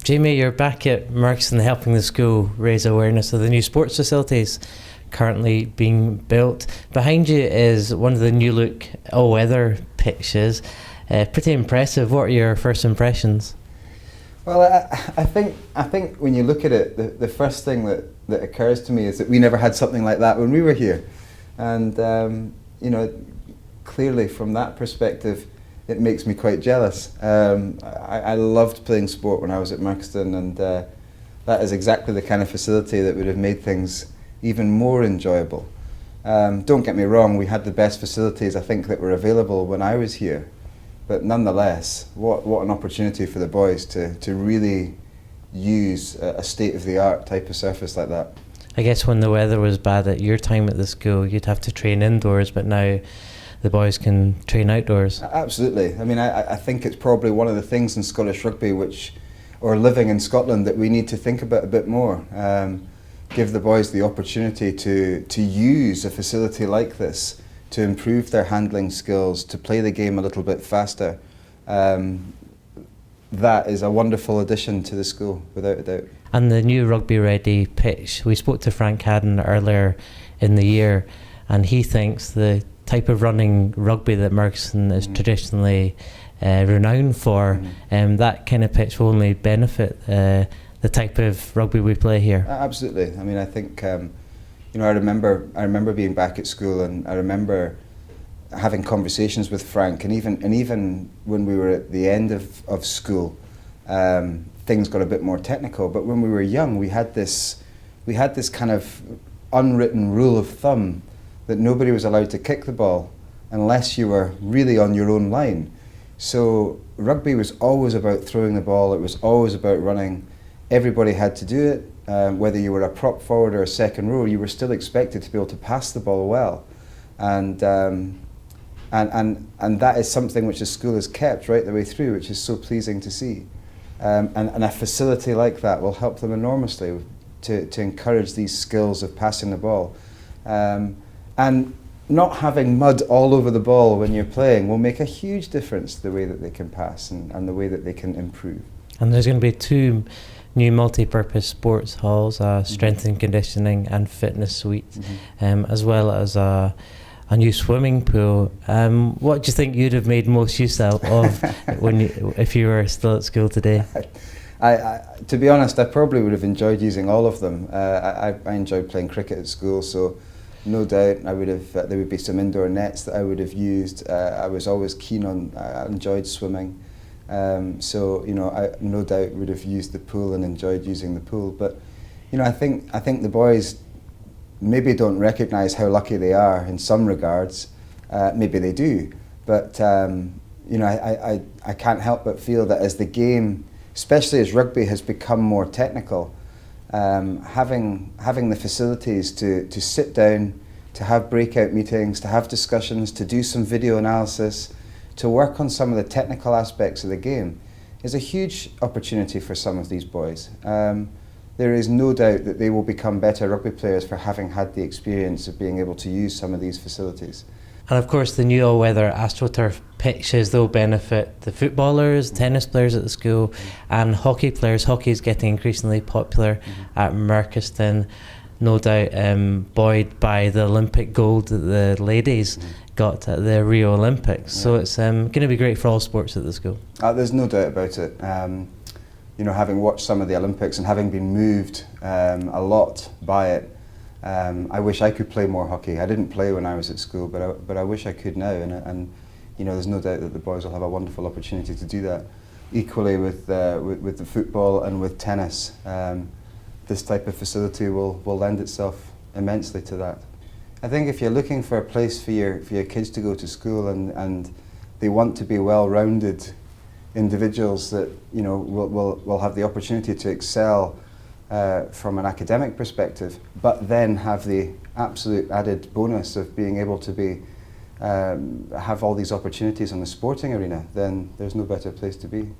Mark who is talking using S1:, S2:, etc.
S1: Jamie, you're back at Merkston helping the school raise awareness of the new sports facilities currently being built. Behind you is one of the new look all-weather pitches. Pretty impressive. What are your first impressions?
S2: Well, I think when you look at it, the first thing that occurs to me is that we never had something like that when we were here. And, clearly from that perspective, it makes me quite jealous. I loved playing sport when I was at Merkston, and that is exactly the kind of facility that would have made things even more enjoyable. Don't get me wrong, we had the best facilities I think that were available when I was here, but nonetheless, what an opportunity for the boys to really use a state-of-the-art type of surface like that.
S1: I guess when the weather was bad at your time at the school, you'd have to train indoors, but now the boys can train outdoors.
S2: Absolutely. I mean, I think it's probably one of the things in Scottish rugby or living in Scotland that we need to think about a bit more. Give the boys the opportunity to use a facility like this to improve their handling skills, to play the game a little bit faster. That is a wonderful addition to the school, without a doubt.
S1: And the new rugby ready pitch, we spoke to Frank Haddon earlier in the year, and he thinks the type of running rugby that Merkston is traditionally renowned for, that kind of pitch will only benefit the type of rugby we play here.
S2: Absolutely. I mean, I think I remember being back at school, and I remember having conversations with Frank, and even when we were at the end of school, things got a bit more technical. But when we were young, we had this kind of unwritten rule of thumb that nobody was allowed to kick the ball unless you were really on your own line. So rugby was always about throwing the ball, it was always about running. Everybody had to do it, whether you were a prop forward or a second row, you were still expected to be able to pass the ball well. And that is something which the school has kept right the way through, which is so pleasing to see. And a facility like that will help them enormously to encourage these skills of passing the ball. And not having mud all over the ball when you're playing will make a huge difference to the way that they can pass and the way that they can improve.
S1: And there's going to be 2 new multi-purpose sports halls, strength and conditioning and fitness suite, as well as a new swimming pool. What do you think you'd have made most use of if you were still at school today?
S2: To be honest, I probably would have enjoyed using all of them. I enjoyed playing cricket at school, so no doubt there would be some indoor nets that I would have used. I was always keen on, I enjoyed swimming. So I no doubt would have used the pool and enjoyed using the pool. But I think the boys maybe don't recognise how lucky they are in some regards. Maybe they do, but I can't help but feel that as the game, especially as rugby has become more technical, having the facilities to sit down, to have breakout meetings, to have discussions, to do some video analysis, to work on some of the technical aspects of the game is a huge opportunity for some of these boys. There is no doubt that they will become better rugby players for having had the experience of being able to use some of these facilities.
S1: And of course the new all-weather AstroTurf pitches, they'll benefit the footballers, tennis players at the school and hockey players. Hockey is getting increasingly popular at Merkston, no doubt buoyed by the Olympic gold that the ladies got at the Rio Olympics. So it's going to be great for all sports at the school.
S2: There's no doubt about it. Having watched some of the Olympics and having been moved a lot by it, I wish I could play more hockey. I didn't play when I was at school, but I wish I could now. And there's no doubt that the boys will have a wonderful opportunity to do that. Equally with the football and with tennis, this type of facility will lend itself immensely to that. I think if you're looking for a place for your kids to go to school and they want to be well-rounded individuals that will have the opportunity to excel from an academic perspective, but then have the absolute added bonus of being able to have all these opportunities in the sporting arena, then there's no better place to be.